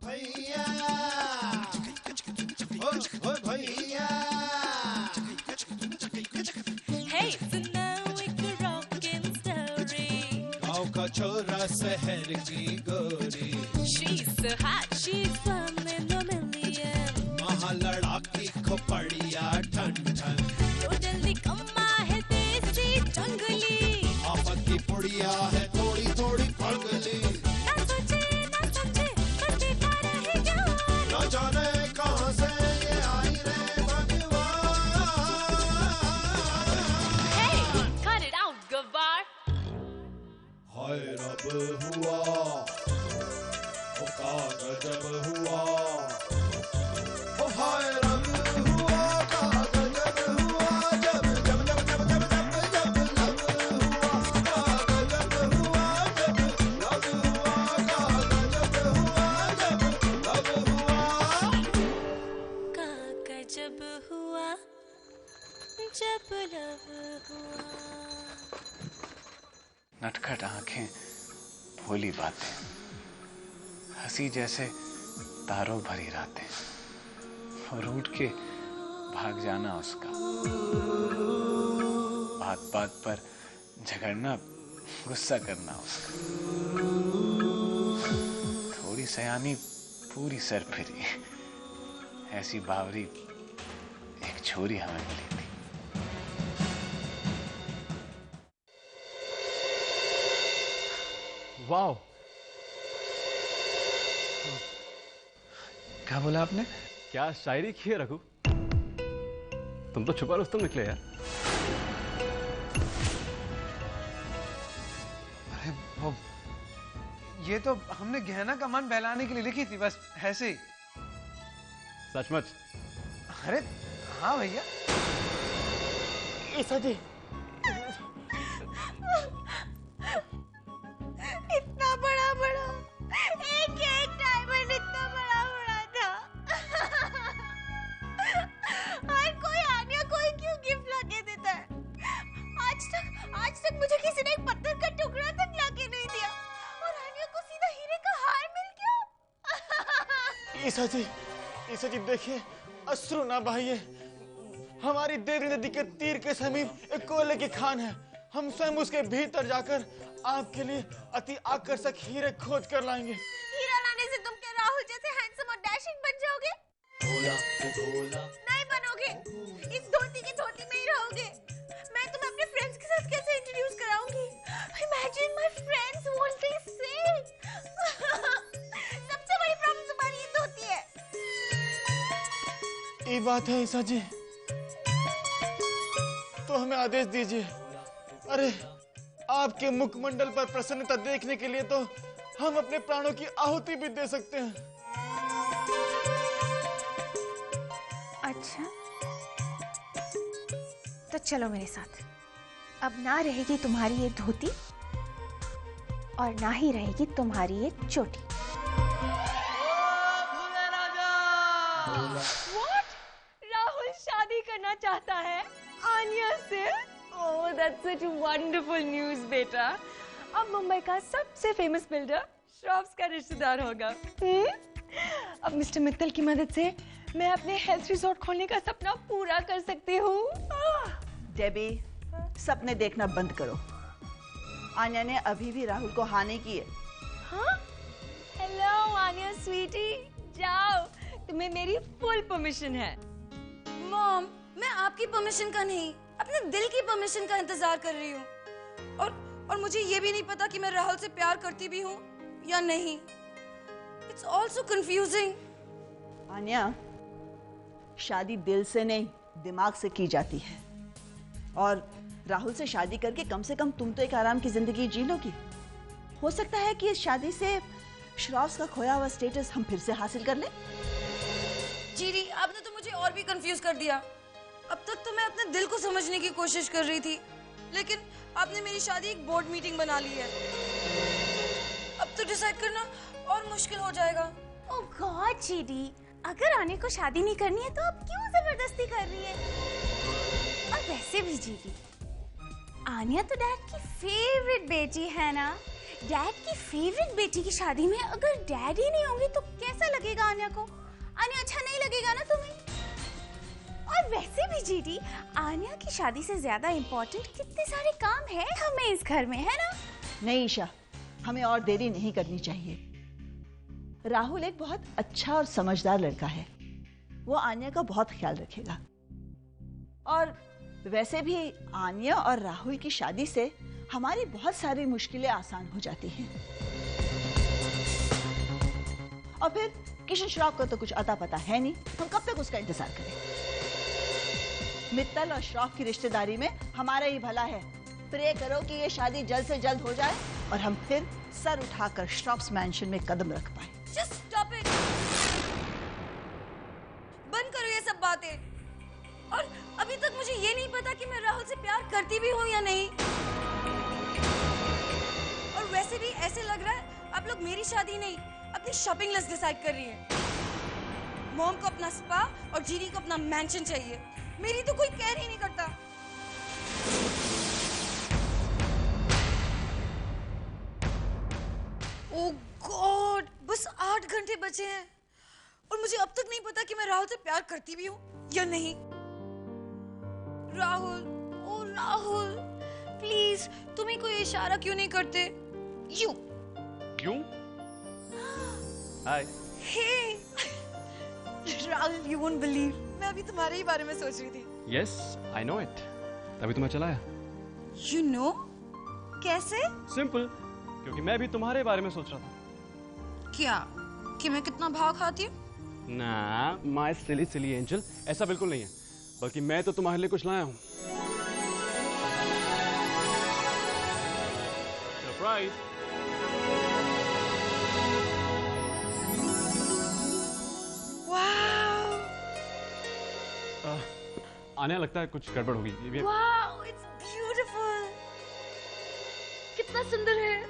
भैया, ओ भैया। Hey, so now it's a rockin' story. गाँव का छोरा शहर की गोरी, She's so hot, she's one in a million. वहाँ लड़ाकी खोपड़िया ठन ठन, तो जल्दी कम्मा है देसी जंगली, आफत की पुड़िया है थोड़ी थोड़ी पगली। ना सोचे ना समझे बस देखा रहे जवान। न जाने कहाँ से ये आई रे भगवान। Hey, cut it out, गवार। हाय रब हुआ, ओ का गजब हुआ, ओ हाय रब हुआ, का गजब हुआ, जब जब जब जब जब जब जब लब हुआ, का गजब हुआ, जब लब हुआ, का गजब हुआ, जब लब हुआ। काका जब हुआ, जब लब हुआ। नटखट आंखें, भोली बातें, हंसी जैसे तारों भरी रातें, और रूठ के भाग जाना उसका, बात बात पर झगड़ना, गुस्सा करना उसका, थोड़ी सयानी पूरी सरफिरी, ऐसी बावरी एक छोरी हमें मिली थी। वाह, क्या बोला आपने? क्या शायरी की है रघु? तुम तो छुपा रुस्तम निकले यार। अरे वो, ये तो हमने गहना का मन बहलाने के लिए लिखी थी, बस ऐसे ही। सचमुच? अरे हाँ भैया। ईसा जी, इतना बड़ा बड़ा, एक एक डायमंड इतना बड़ा बड़ा था। हर कोई आनिया कोई क्यों गिफ्ट लाके देता है? आज तक मुझे किसी ने एक पत्थर का टुकड़ा तक लाके नहीं दिया, और आनिया को सीधा हीरे का हार मिल गया। ईसा जी देखिए, अश्रु ना बहाइए। हमारी देवी नदी के तीर के समीप एक कोयले की खान है। हम स्वयं उसके भीतर जाकर आपके लिए अति आकर्षक हीरे खोज कर लाएंगे। हीरा लाने से तुम क्या राहुल जैसे हैंडसम और डैशिंग बन जाओगे? नहीं बनोगे। इस धोती की धोती में ही रहोगे। मैं तुम्हें अपने फ्रेंड्स के साथ कैसे introduce कराऊंगी? Imagine my friends what they say. सबसे बड़ी प्रॉब्लम तुम्हारी ये धोती है। ये बात है ईसा जी, तो हमें आदेश दीजिए। अरे आपके मुखमंडल पर प्रसन्नता देखने के लिए तो हम अपने प्राणों की आहुति भी दे सकते हैं। अच्छा, तो चलो मेरे साथ। अब ना रहेगी तुम्हारी ये धोती, और ना ही रहेगी तुम्हारी ये चोटी। What? राहुल शादी करना चाहता है आनिया से? Oh, that's such wonderful news, बेटा। अब मुंबई का सबसे फेमस बिल्डर श्रॉफ्स का रिश्तेदार होगा। अब मिस्टर मित्तल की मदद से मैं अपने हेल्थ रिसोर्ट खोलने का सपना पूरा कर सकती हूँ। डेबी, सपने देखना बंद करो। आन्या ने अभी भी राहुल को हाँ नहीं की है। हाँ? हेलो आनिया स्वीटी, जाओ, तुम्हें मेरी फुल परमिशन है। मॉम, मैं आपकी परमिशन का नहीं, अपने दिल की परमिशन का इंतजार कर रही हूँ। और मुझे ये भी नहीं पता कि मैं राहुल से प्यार करती भी हूँ या नहीं। It's also confusing. आन्या, शादी दिल से नहीं दिमाग से की जाती है, और राहुल से शादी करके कम से कम तुम तो एक आराम की जिंदगी जी लोगी। हो सकता है कि इस शादी से श्रॉफ्स का खोया हुआ स्टेटस हम फिर से हासिल कर लें। जीरी, आपने तो मुझे और भी कंफ्यूज कर दिया। अब तक तो मैं अपने दिल को समझने की कोशिश कर रही थी, लेकिन आपने मेरी शादी एक बोर्ड मीटिंग बना ली है। अब तो डिसाइड करना और मुश्किल हो जाएगा। ओह गॉड जीडी, अगर आने को शादी नहीं करनी है तो अब क्यों जबरदस्ती कर रही है? और वैसे भी जीडी, आनिया तो डैड की फेवरेट बेटी है ना। डैड की फेवरेट बेटी की शादी में अगर डैड ही नहीं होंगे तो कैसा आन्या को? आन्या अच्छा नहीं लगेगा ना तुम्हें? और वैसे भी जीडी, आन्या की शादी से ज्यादा इम्पोर्टेंट कितने सारे काम हैं हमें इस घर में, है ना? नहीं ईशा, हमें और देरी नहीं करनी चाहिए। राहुल एक बहुत अच्छा और समझदार लड़का है, वो आन्या का बहुत ख्याल रखेगा। और वैसे भी आन्या और राहुल की शादी से हमारी बहुत सारी मुश्किलें आसान हो जाती हैं। और फिर किशन श्रॉफ को तो कुछ अता पता है नहीं, हम कब तक उसका इंतजार करें? मित्तल और श्रॉफ की रिश्तेदारी में हमारा ही भला है। प्रे करो कि ये शादी जल्द से जल्द हो जाए और हम फिर सर उठाकर श्रॉफ्स मैंशन में कदम रख पाए। Just stop it! बंद करो ये सब बातें। और अभी तक मुझे ये नहीं पता कि मैं राहुल से प्यार करती भी हूँ या नहीं। और वैसे भी ऐसे लग रहा है आप लोग मेरी शादी नहीं, अपनी शॉपिंग लिस्ट डिसाइड कर रही हैं। मॉम को अपना स्पा और जीडी को अपना मैंशन चाहिए, मेरी तो कोई केयर ही नहीं करता। ओह गॉड, बस 8 घंटे बचे हैं और मुझे अब तक नहीं पता कि मैं राहुल से प्यार करती भी हूँ या नहीं। राहुल, ओ राहुल, प्लीज तुम्हें कोई इशारा क्यों नहीं करते? यू क्यों? हाय। हे राहुल, यू वोंट बिलीव, मैं अभी तुम्हारे ही बारे में सोच रही थी। Yes, I know it. तभी तुम्हें चलाया। You know? कैसे? सिंपल, क्योंकि मैं भी तुम्हारे बारे में सोच रहा था। क्या कि मैं कितना भाव खाती हूँ? ना, माय सिली सिली एंजल, ऐसा बिल्कुल नहीं है, बल्कि मैं तो तुम्हारे लिए कुछ लाया हूँ। सरप्राइज। वाओ! आने लगता है कुछ गड़बड़ होगी। Wow, it's beautiful. कितना सुंदर है।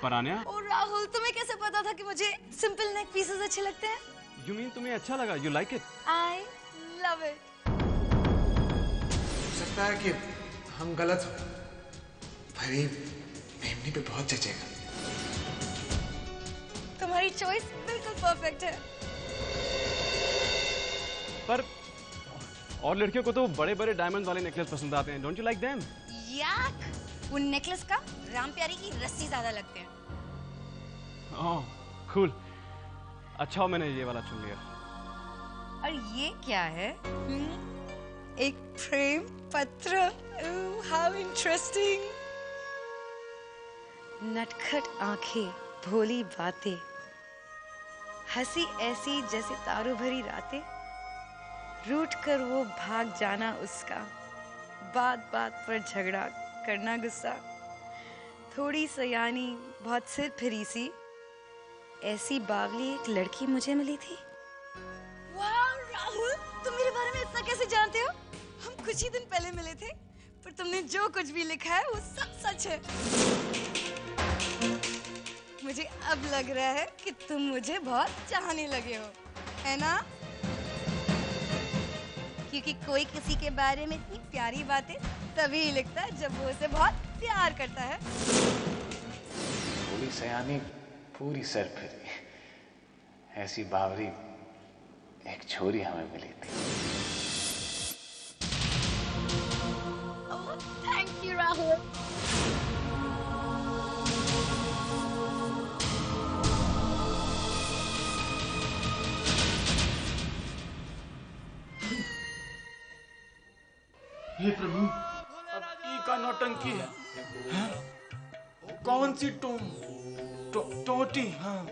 पर आन्या, ओ राहुल, तुम्हें कैसे पता था कि मुझे सिंपल नेक पीसेस अच्छे लगते हैं? यू मीन तुम्हें अच्छा लगा? You like it? I love it. हो सकता है कि हम गलत हो, पर ये मेमनी पे बहुत जचेगा। तुम्हारी चॉइस बिल्कुल परफेक्ट है। पर और लड़कियों को तो बड़े बड़े डायमंड वाले नेकलेस पसंद आते हैं। Don't you like them? Yuck, वो नेकलेस का राम प्यारी की रस्सी ज्यादा लगते हैं। ओह, कूल। अच्छा हो मैंने ये वाला चुन लिया। और ये क्या है? एक प्रेम पत्र। How interesting. नटखट आंखें, भोली बातें, हंसी ऐसी जैसे तारों भरी रातें, रूठ कर वो भाग जाना उसका, बात बात पर झगड़ा करना गुस्सा, थोड़ी सयानी बहुत सिर फिरी सी, ऐसी बावली एक लड़की मुझे मिली थी। वाह राहुल, तुम मेरे बारे में इतना कैसे जानते हो? हम कुछ ही दिन पहले मिले थे, पर तुमने जो कुछ भी लिखा है वो सब सच है। मुझे अब लग रहा है कि तुम मुझे बहुत चाहने लगे हो, है ना? क्योंकि कोई किसी के बारे में इतनी प्यारी बातें तभी लिखता है जब वो उसे बहुत प्यार करता है। पूरी सयानी पूरी सर फिरी, ऐसी बावरी एक छोरी हमें मिली थी। ओह, थैंक यू राहुल। हे प्रभु, अब ई का नौटंकी है, हैं? कौन सी टोटी? हाँ,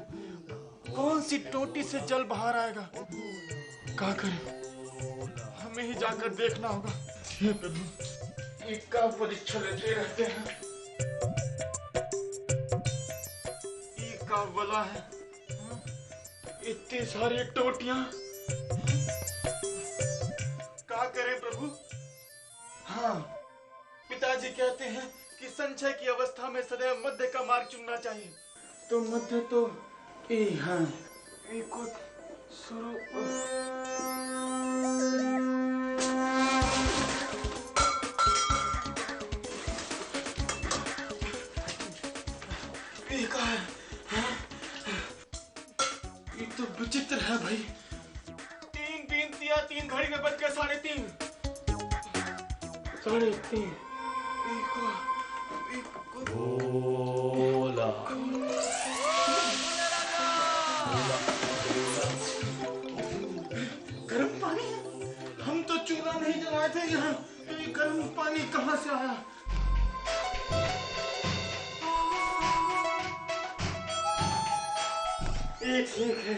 कौन सी टोटी से जल बाहर आएगा? क्या करें? हमें ही जाकर देखना होगा। हे प्रभु, ई का परीक्षा लेते रहते हैं। ई का बला है, हाँ? इतनी सारी टोटियां, क्या करें प्रभु? हाँ, पिताजी कहते हैं कि संचय की अवस्था में सदैव मध्य का मार्ग चुनना चाहिए। तो मध्य तो ए, हाँ, ए को शुरू। ए का है, हाँ? ये तो विचित्र विचित्र है भाई। 3 3 दिया, 3 घड़ी में बज गए 3:30। 3:30। भोला गर्म पानी? हम तो चूल्हा नहीं जलाए थे यहाँ, तो ये गर्म पानी कहाँ से आया? ये ठीक है,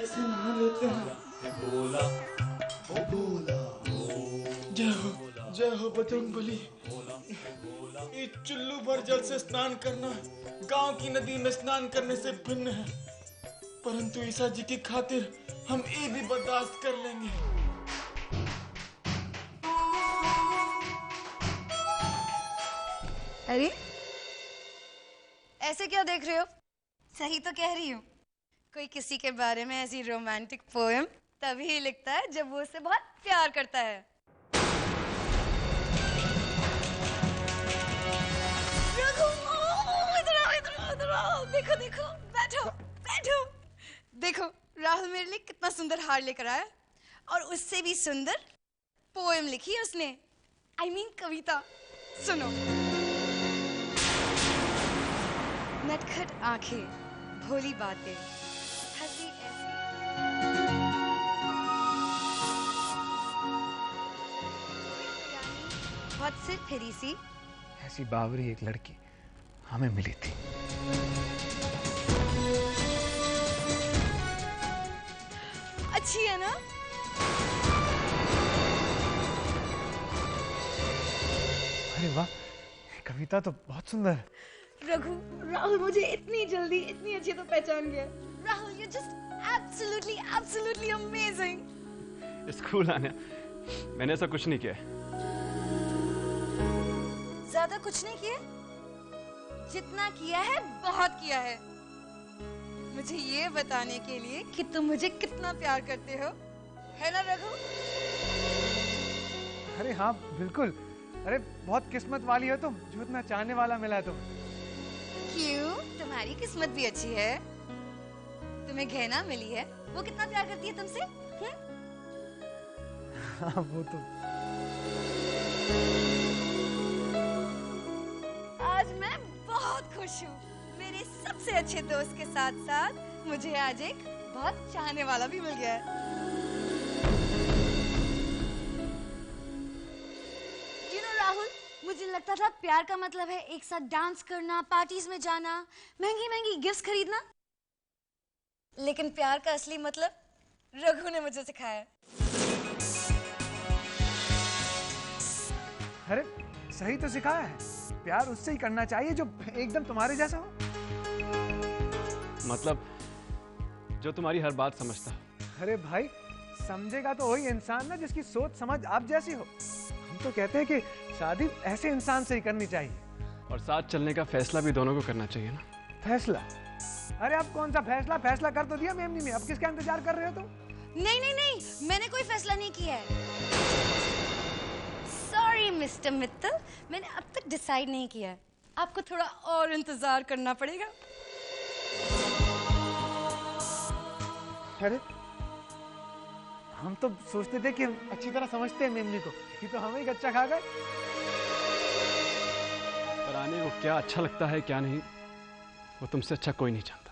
इसे नहा लेते हैं। भोला ओ भोला जय हो बजरंगबली। ये चुल्लू भर जल से स्नान करना गांव की नदी में स्नान करने से भिन्न है, परंतु ईसा जी की खातिर हम ये भी बर्दाश्त कर लेंगे। अरे ऐसे क्या देख रहे हो? सही तो कह रही हूँ। कोई किसी के बारे में ऐसी रोमांटिक पोएम तभी लिखता है जब वो उससे बहुत प्यार करता है। इधर आओ, देखो देखो, बैठो बैठो। देखो राहुल मेरे लिए कितना सुंदर हार लेकर आया, और उससे भी सुंदर पोएम लिखी है उसने। I mean कविता। सुनो। नटखट आंखें, भोली बातें, हंसी ऐसी। बहुत सिर फिरी सी। ऐसी बावरी एक लड़की हमें मिली थी। अच्छी है ना? अरे वाह, कविता तो बहुत सुंदर है। रघु, राहुल मुझे इतनी जल्दी इतनी अच्छी तो पहचान गया। Rahul, you're just absolutely amazing। School आने मैंने ऐसा कुछ नहीं किया। ज्यादा कुछ नहीं किया? जितना किया है बहुत किया है, मुझे ये बताने के लिए कि तुम मुझे कितना प्यार करते हो, है ना रघु? अरे हाँ बिल्कुल। अरे बहुत किस्मत वाली हो तुम, जो इतना चाहने वाला मिला है तुम। क्यों? तुम्हारी किस्मत भी अच्छी है। तुम्हें गहना मिली है, वो कितना प्यार करती है तुमसे? हाँ वो तो। आज मैं बहुत खुश हूँ। मेरे सबसे अच्छे दोस्त के साथ साथ मुझे आज एक बहुत चाहने वाला भी मिल गया है। राहुल, मुझे लगता था प्यार का मतलब है एक साथ डांस करना, पार्टीज में जाना, महंगी महंगी गिफ्ट्स खरीदना, लेकिन प्यार का असली मतलब रघु ने मुझे सिखाया। अरे सही तो सिखाया है। प्यार उससे ही करना चाहिए जो एकदम तुम्हारे जैसा हो। मतलब जो तुम्हारी हर बात समझता हो। अरे भाई, समझेगा तो वही इंसान ना जिसकी सोच समझ आप जैसी हो। हम तो कहते हैं कि शादी ऐसे इंसान से ही करनी चाहिए। और साथ चलने का फैसला भी दोनों को करना चाहिए ना। फैसला? अरे अब कौन सा फैसला? फैसला कर तो दिया मेमनी में, अब किसका इंतजार कर रहे हो तुम? नहीं नहीं नहीं, मैंने कोई फैसला नहीं किया है। सॉरी मिस्टर मित्तल, मैंने अब तक डिसाइड नहीं किया है। आपको थोड़ा और इंतजार करना पड़ेगा। अरे हम तो सोचते थे कि हम अच्छी तरह समझते हैं मेमनी को, ये तो हमें ही कच्चा खा गए। पर आने को क्या अच्छा लगता है क्या नहीं, वो तुमसे अच्छा कोई नहीं जानता।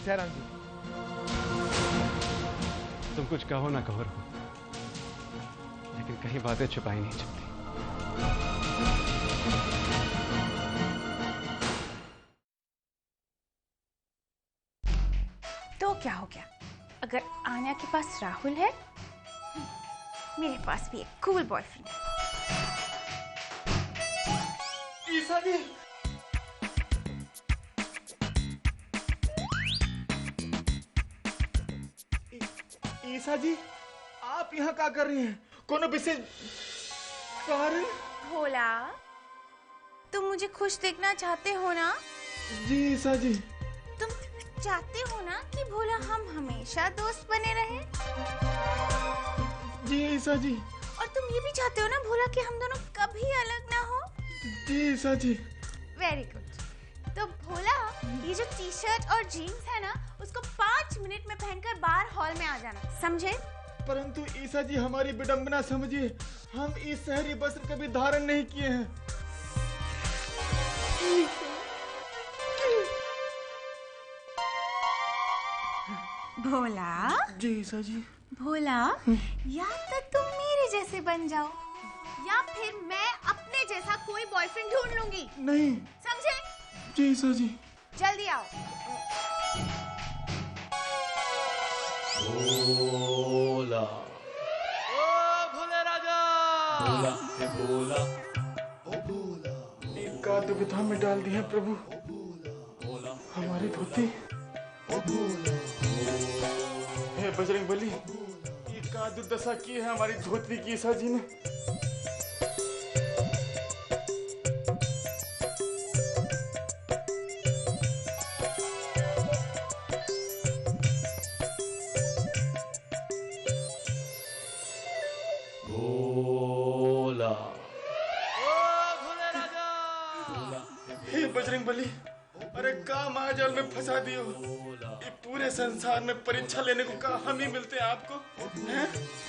जयराम जी, तुम कुछ कहो ना कहो रघु, लेकिन कहीं बातें छुपाई नहीं छुपती। तो क्या हो गया? अगर आन्या के पास राहुल है, मेरे पास भी एक कूल बॉयफ्रेंड है। ईसा जी, ईसा जी, आप यहाँ क्या कर रही हैं? कोनो विशेष कारण? भोला, तुम मुझे खुश देखना चाहते हो ना? जी ईसा जी। तुम चाहते हो ना कि भोला हम हमेशा दोस्त बने रहे? जी ईसा जी। और तुम ये भी चाहते हो ना भोला कि हम दोनों कभी अलग ना हो? जी ईसा जी। Very good. तो भोला, ये जो टी शर्ट और जीन्स है ना, उसको 5 मिनट में पहनकर बाहर हॉल में आ जाना, समझे? परंतु ईसा जी हमारी विडंबना समझिए, हम इस शहरी वस्त्र कभी धारण नहीं किए हैं। भोला जी ईसा जी। भोला, या तो तुम मेरे जैसे बन जाओ या फिर मैं अपने जैसा कोई बॉयफ्रेंड ढूंढ लूंगी। नहीं। समझे? जी ईसा जी। जल्दी आओ। भोला ओ भोले राजा। भोला हे भोला ओ भोला इनका दुविधा में डाल दिया प्रभु। भोला हमारी धोती। ओ भोला हे बजरंग बली, ये का दुर्दशा की है हमारी धोती की ईसा जी ने। भोला ओ भोले राजा। हे बजरंग बली, अरे का मायाजाल में फंसा दियो। ये पूरे संसार में परीक्षा लेने को कहा हम ही मिलते हैं आपको, हैं?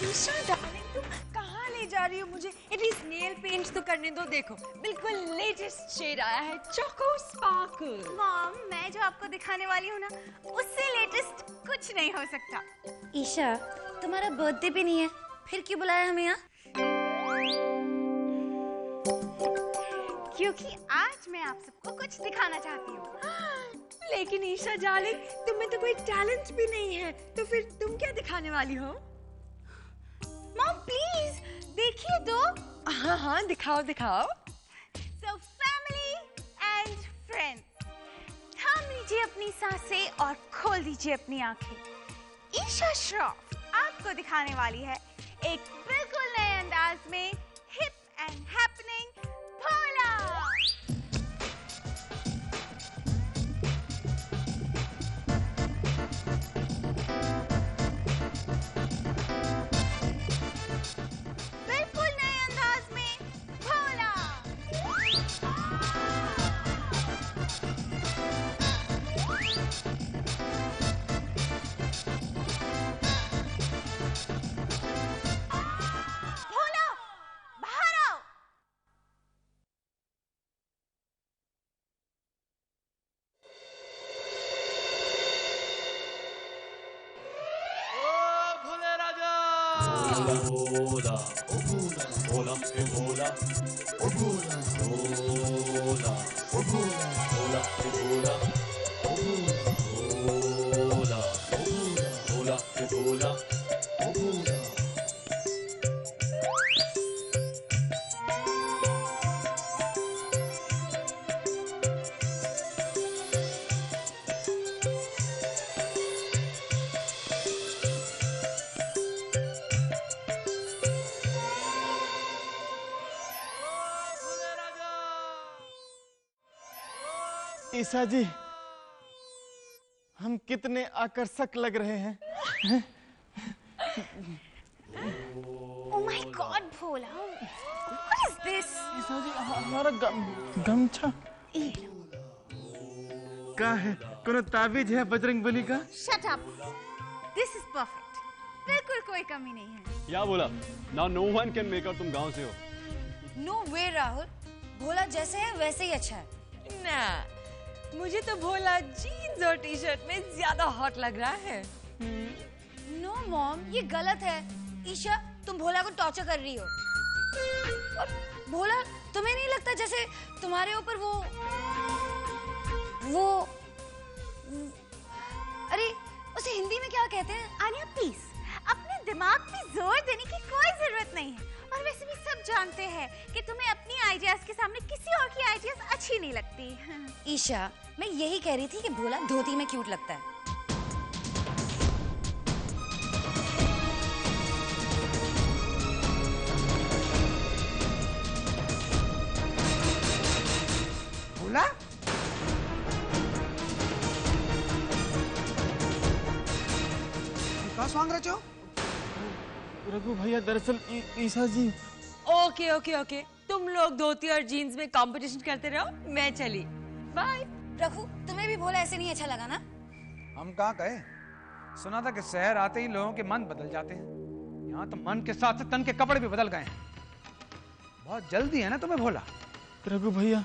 ईशा डार्लिंग, तुम कहाँ ले जा रही हो मुझे? एटलीस्ट नेल पेंट तो करने दो। देखो, बिल्कुल लेटेस्ट शेड आया है, चोको स्पार्कल। मॉम, मैं जो आपको दिखाने वाली हूँ ना, उससे लेटेस्ट कुछ नहीं हो सकता। ईशा, तुम्हारा बर्थडे भी नहीं है, फिर क्यों बुलाया हमें यहाँ? क्योंकि आज मैं आप सबको कुछ दिखाना चाहती हूँ। लेकिन ईशा डार्लिंग, तुम में तो कोई टैलेंट भी नहीं है, तो फिर तुम क्या दिखाने वाली हो? मॉम प्लीज देखिए तो। हाँ हाँ, दिखाओ दिखाओ। So family and friends, थाम लीजिए अपनी सांसें और खोल दीजिए अपनी आंखें। ईशा श्रॉफ आपको दिखाने वाली है एक बिल्कुल नए अंदाज में हिप एंड हैपनिंग भोला। बिल्कुल नए अंदाज में भोला। भोला, बाहर आओ। ओ भोले राजा। भोला ओ भोला भोला हे भोला ओ भोला भोला ओ भोला भोला हे भोला ओ भोला भोला हे भोला ओ भोला। ईसा जी, हम कितने आकर्षक लग रहे हैं। Oh my God, Bhola, what is this? ईसा जी, हमारा गमछा का है? कोनो ताबीज है बजरंग बली का? Shut up. This is perfect. बिल्कुल कोई कमी नहीं है। क्या बोला? Now no one can make out तुम गांव से हो। नो वे राहुल, भोला जैसे है वैसे ही अच्छा है। ना, मुझे तो भोला जीन्स और टी शर्ट में ज्यादा हॉट लग रहा है। नो मॉम, ये गलत है। ईशा, तुम भोला को टॉर्चर कर रही हो। और भोला, तुम्हें नहीं लगता जैसे तुम्हारे ऊपर वो अरे उसे हिंदी में क्या कहते हैं? आनिया प्लीज, अपने दिमाग पे जोर देने की कोई जरूरत नहीं है। और वैसे भी सब जानते हैं कि तुम्हें अपनी आइडियाज के सामने किसी और की आइडियाज अच्छी नहीं लगती। ईशा, मैं यही कह रही थी कि भोला धोती में क्यूट लगता है। भोला, कहाँ मांग रहे हो? रघु भैया, दरअसल ईसा जी ओके ओके ओके, तुम लोग धोती और जीन्स में कंपटीशन करते रहो, मैं चली। बाय। रघु, तुम्हें भी भोला ऐसे नहीं अच्छा लगा ना? हम कहाँ गए? सुना था कि शहर आते ही लोगों के मन बदल जाते हैं। यहाँ तो मन के साथ तन के कपड़े भी बदल गए हैं। बहुत जल्दी है ना तुम्हें भोला? रघु भैया,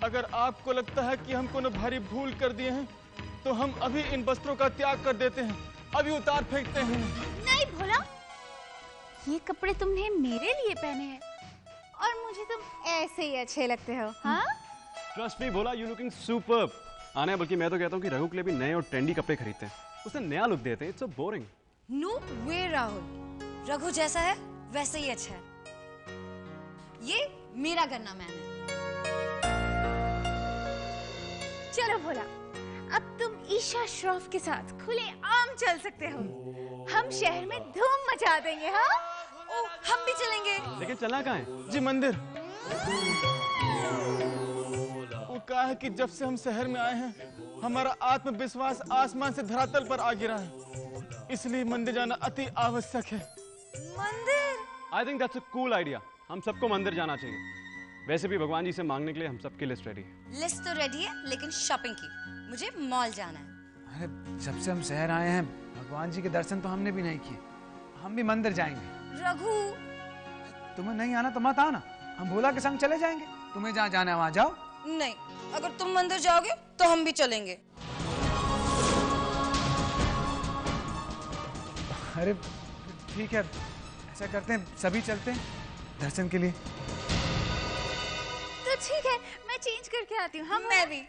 अगर आपको लगता है कि हम कोनो भारी भूल कर दिए हैं, तो हम अभी इन वस्त्रों का त्याग कर देते हैं, अभी उतार फेंकते हैं। नहीं भोला, ये कपड़े तुमने मेरे लिए पहने हैं और मुझे तुम ऐसे ही अच्छे लगते हो। हाँ? Trust me Bhola, you looking superb. आने बल्कि मैं तो कहता हूँ कि रघु के लिए भी नए और ट्रेंडी कपड़े खरीदते हैं, उसे नया लुक देते हैं। It's so boring. नो वे राहुल, रघु जैसा है वैसे ही अच्छा है। ये मेरा करना मैन है। चलो भोला, अब तुम ईशा श्रॉफ के साथ खुले आम चल सकते हो। हम शहर में धूम मचा देंगे। हाँ? ओ, हम भी चलेंगे। लेकिन चलना कहाँ है? जी मंदिर। वो कहा है कि जब से हम शहर में आए हैं, हमारा आत्मविश्वास आसमान से धरातल पर आ गिरा है, इसलिए मंदिर जाना अति आवश्यक है। मंदिर? I think that's a cool idea. हम सबको मंदिर जाना चाहिए। वैसे भी भगवान जी से मांगने के लिए हम सबकी लिस्ट रेडी है। लिस्ट तो रेडी है, लेकिन शॉपिंग की। मुझे मॉल जाना है। अरे जब से हम शहर आए हैं, भगवान जी के दर्शन तो हमने भी नहीं किए। हम भी मंदिर जाएंगे। रघु, तुम्हें नहीं आना तो मत आना, हम भोला के संग चले जाएंगे। तुम्हें जहाँ जाना है वहाँ जाओ। नहीं, अगर तुम मंदिर जाओगे तो हम भी चलेंगे। अरे ठीक है, ऐसा करते हैं, सभी चलते हैं दर्शन के लिए। तो ठीक है, मैं चेंज करके आती हूँ। हम मैं भी।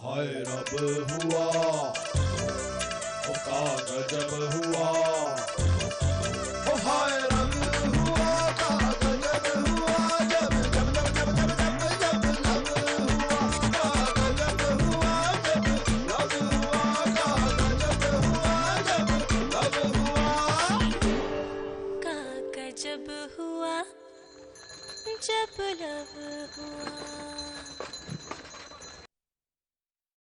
हाय रब हुआ, ओ का गजब हुआ, ओ हाय रब हुआ, का गजब हुआ, जब जब जब जब जब जब जब लब हुआ, का गजब हुआ, जब लब हुआ, का गजब हुआ, जब लब हुआ, का गजब हुआ जब लब हुआ।